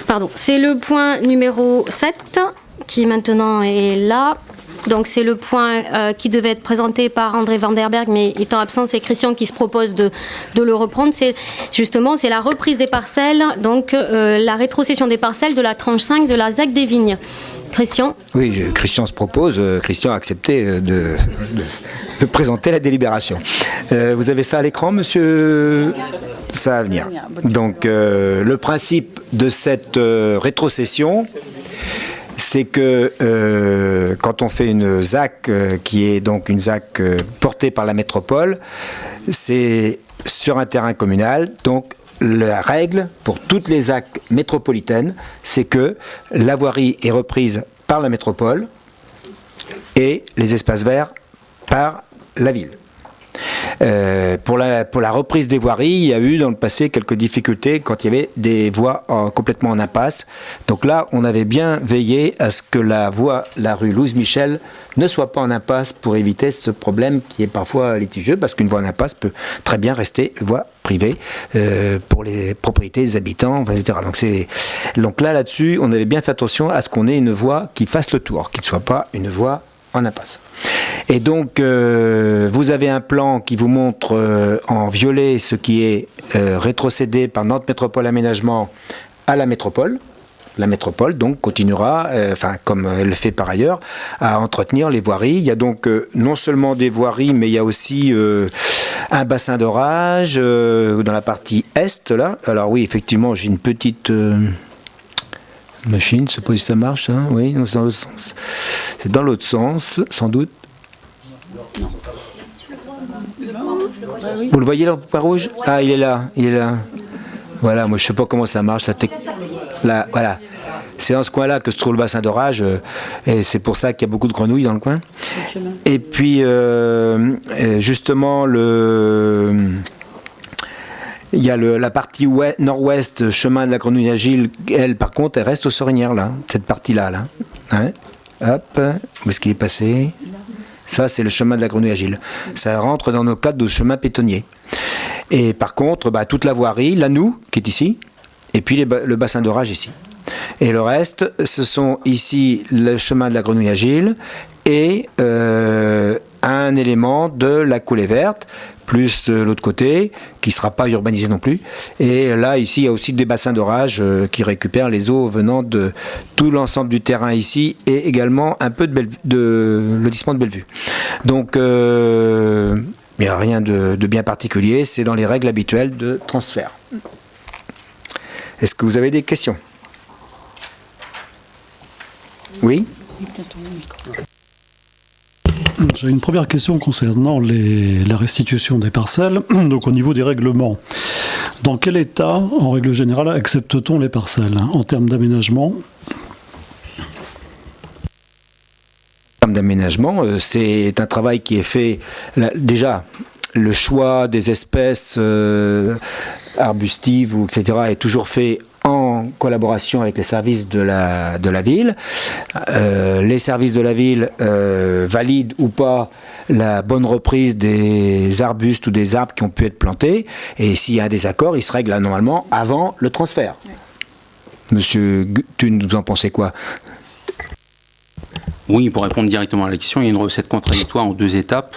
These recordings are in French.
Pardon, c'est le point numéro 7 qui maintenant est là. Donc c'est le point qui devait être présenté par André Van der Berg, mais étant absent, c'est Christian qui se propose de le reprendre. C'est la reprise des parcelles, donc la rétrocession des parcelles de la tranche 5 de la ZAC des Vignes. Christian ? Oui, Christian se propose, Christian a accepté de présenter la délibération. Vous avez ça à l'écran, monsieur ? Ça va venir. Donc le principe de cette rétrocession, c'est que quand on fait une ZAC qui est donc une ZAC portée par la métropole, c'est sur un terrain communal. Donc la règle pour toutes les ZAC métropolitaines, c'est que la voirie est reprise par la métropole et les espaces verts par la ville. Pour la reprise des voiries, il y a eu dans le passé quelques difficultés quand il y avait des voies complètement en impasse. Donc là, on avait bien veillé à ce que la rue Louise Michel ne soit pas en impasse pour éviter ce problème qui est parfois litigieux, parce qu'une voie en impasse peut très bien rester voie privée pour les propriétés des habitants, etc. Donc là-dessus, on avait bien fait attention à ce qu'on ait une voie qui fasse le tour, qui ne soit pas une voie en impasse. Et donc, vous avez un plan qui vous montre en violet ce qui est rétrocédé par Nantes Métropole Aménagement à la métropole. La métropole, donc, continuera, comme elle le fait par ailleurs, à entretenir les voiries. Il y a donc non seulement des voiries, mais il y a aussi un bassin d'orage dans la partie est, là. Alors oui, effectivement, j'ai une petite machine, je suppose que ça marche, hein. Oui, non, c'est dans l'autre sens. C'est dans l'autre sens, sans doute. Vous le voyez là, pas rouge ? Ah, il est là. Voilà, moi je sais pas comment ça marche. Là, voilà. C'est dans ce coin-là que se trouve le bassin d'orage, et c'est pour ça qu'il y a beaucoup de grenouilles dans le coin. Et puis, justement, il y a la partie nord-ouest, chemin de la Grenouille Agile, elle, par contre, elle reste aux Sorinières, là, cette partie-là. Là. Hein ? Hop, où est-ce qu'il est passé ? Ça, c'est le chemin de la Grenouille Agile. Ça rentre dans nos cadres de chemin pétonnier. Et par contre, toute la voirie, la Noue, qui est ici, et puis le bassin d'orage ici. Et le reste, ce sont ici le chemin de la Grenouille Agile et un élément de la coulée verte, plus de l'autre côté, qui ne sera pas urbanisé non plus. Et là, ici, il y a aussi des bassins d'orage qui récupèrent les eaux venant de tout l'ensemble du terrain ici, et également un peu de lotissement de Bellevue. Donc, il n'y a rien de bien particulier, c'est dans les règles habituelles de transfert. Est-ce que vous avez des questions ? Oui ? J'ai une première question concernant la restitution des parcelles. Donc au niveau des règlements, dans quel état, en règle générale, accepte-t-on les parcelles en termes d'aménagement ? En termes d'aménagement, c'est un travail qui est fait déjà. Le choix des espèces arbustives, etc., est toujours fait en collaboration avec les services de la ville. Les services de la ville valident ou pas la bonne reprise des arbustes ou des arbres qui ont pu être plantés. Et s'il y a un désaccord, il se règle normalement avant le transfert. Oui. Monsieur Thune, vous en pensez quoi ? Oui, pour répondre directement à la question, il y a une recette contradictoire en 2 étapes.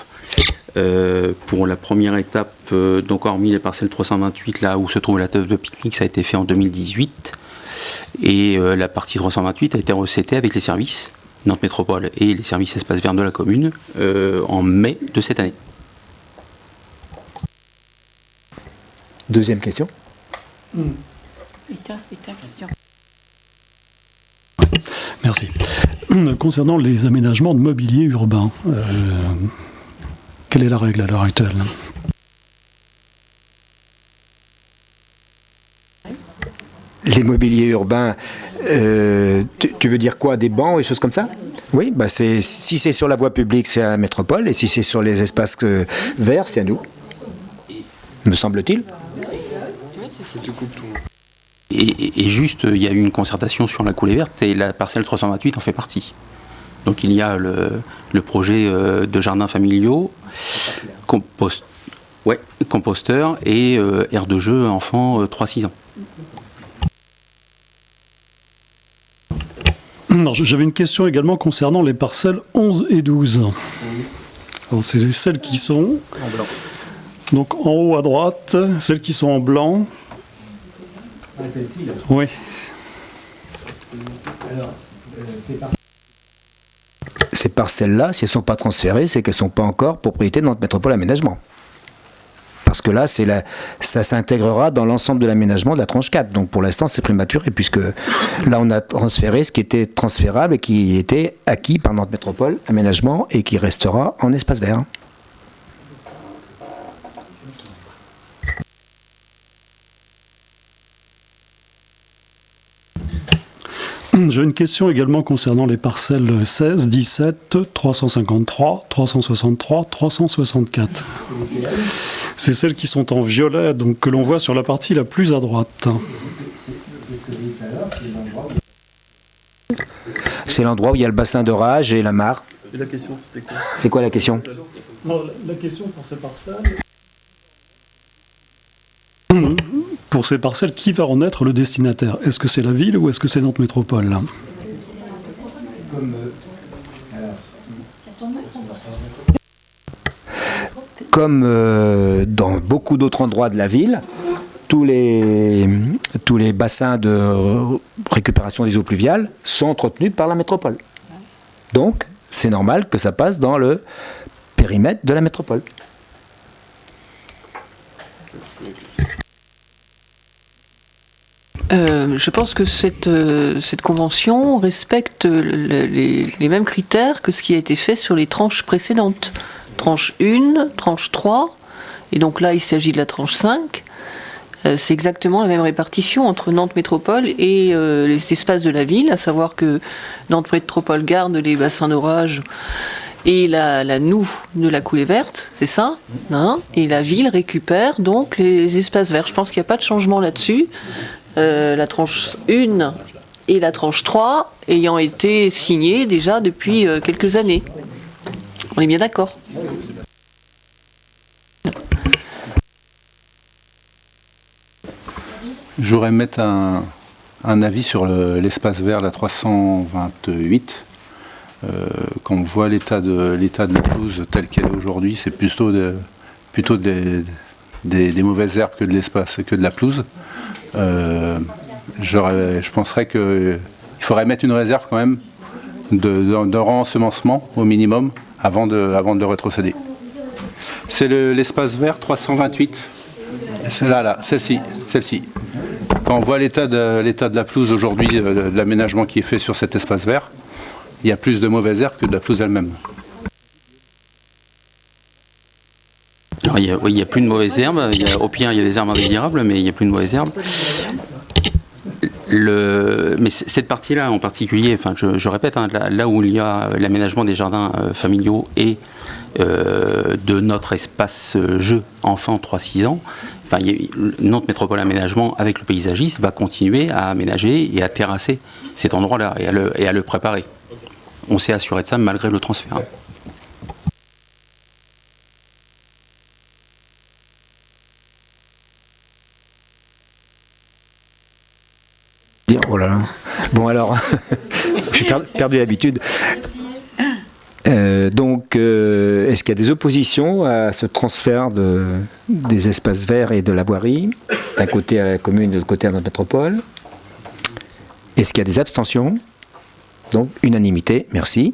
Pour la première étape, donc hormis les parcelles 328, là où se trouve la table de pique-nique, ça a été fait en 2018. Et la partie 328 a été recétée avec les services Nantes Métropole et les services espaces verts de la commune en mai de cette année. Deuxième question. Question. Merci. Concernant les aménagements de mobilier urbain, quelle est la règle à l'heure actuelle ? Les mobiliers urbains, tu veux dire quoi ? Des bancs et des choses comme ça ? Oui, si c'est sur la voie publique, c'est à la métropole, et si c'est sur les espaces verts, c'est à nous. Me semble-t-il. Et juste, il y a eu une concertation sur la coulée verte, et la parcelle 328 en fait partie. Donc il y a le projet de jardins familiaux, composteur et aire de jeu enfants 3-6 ans. Non, j'avais une question également concernant les parcelles 11 et 12. Alors, c'est celles qui sont en blanc. Donc en haut à droite, celles qui sont en blanc. Ah, celle-ci, là. Oui. Alors, ces parcelles-là, si elles ne sont pas transférées, c'est qu'elles ne sont pas encore propriété de Nantes Métropole Aménagement. Parce que là, ça s'intégrera dans l'ensemble de l'aménagement de la tranche 4. Donc pour l'instant, c'est prématuré, puisque là, on a transféré ce qui était transférable et qui était acquis par Nantes Métropole Aménagement et qui restera en espace vert. J'ai une question également concernant les parcelles 16, 17, 353, 363, 364. C'est celles qui sont en violet, donc que l'on voit sur la partie la plus à droite. C'est l'endroit où il y a le bassin de Rage et la mare. Et la question, c'était quoi? C'est quoi la question? Non, la question pour ces parcelles... Pour ces parcelles, qui va en être le destinataire? Est-ce que c'est la ville ou est-ce que c'est Nantes Métropole? Comme dans beaucoup d'autres endroits de la ville, tous les bassins de récupération des eaux pluviales sont entretenus par la métropole. Donc, c'est normal que ça passe dans le périmètre de la métropole. Je pense que cette convention respecte les mêmes critères que ce qui a été fait sur les tranches précédentes. Tranche 1, tranche 3, et donc là il s'agit de la tranche 5. C'est exactement la même répartition entre Nantes Métropole et les espaces de la ville, à savoir que Nantes Métropole garde les bassins d'orage et la noue de la coulée verte, c'est ça, hein, et la ville récupère donc les espaces verts. Je pense qu'il n'y a pas de changement là-dessus. La tranche 1 et la tranche 3 ayant été signées déjà depuis quelques années. On est bien d'accord? J'aurais mettre un avis sur l'espace vert, la 328. Quand on voit l'état de la pelouse telle qu'elle est aujourd'hui, c'est plutôt des mauvaises herbes que de l'espace, que de la pelouse. Je penserais qu'il faudrait mettre une réserve quand même de rensemencement au minimum avant de rétrocéder. C'est l'espace vert 328. C'est là, celle-ci. Quand on voit l'état de la pelouse aujourd'hui, de l'aménagement qui est fait sur cet espace vert, il y a plus de mauvaises herbes que de la pelouse elle-même. Alors, il n'y a plus de mauvaises herbes. Au pire, il y a des herbes indésirables, mais il n'y a plus de mauvaises herbes. Mais cette partie-là en particulier, enfin, je répète, hein, là où il y a l'aménagement des jardins familiaux et de notre espace jeu enfant 3-6 ans, enfin, Nantes Métropole Aménagement avec le paysagiste va continuer à aménager et à terrasser cet endroit-là et à le préparer. On s'est assuré de ça malgré le transfert. Oh là là. Bon alors, j'ai perdu l'habitude. Donc, est-ce qu'il y a des oppositions à ce transfert des espaces verts et de la voirie, d'un côté à la commune, de l'autre côté à notre métropole? Est-ce qu'il y a des abstentions? Donc, unanimité, merci.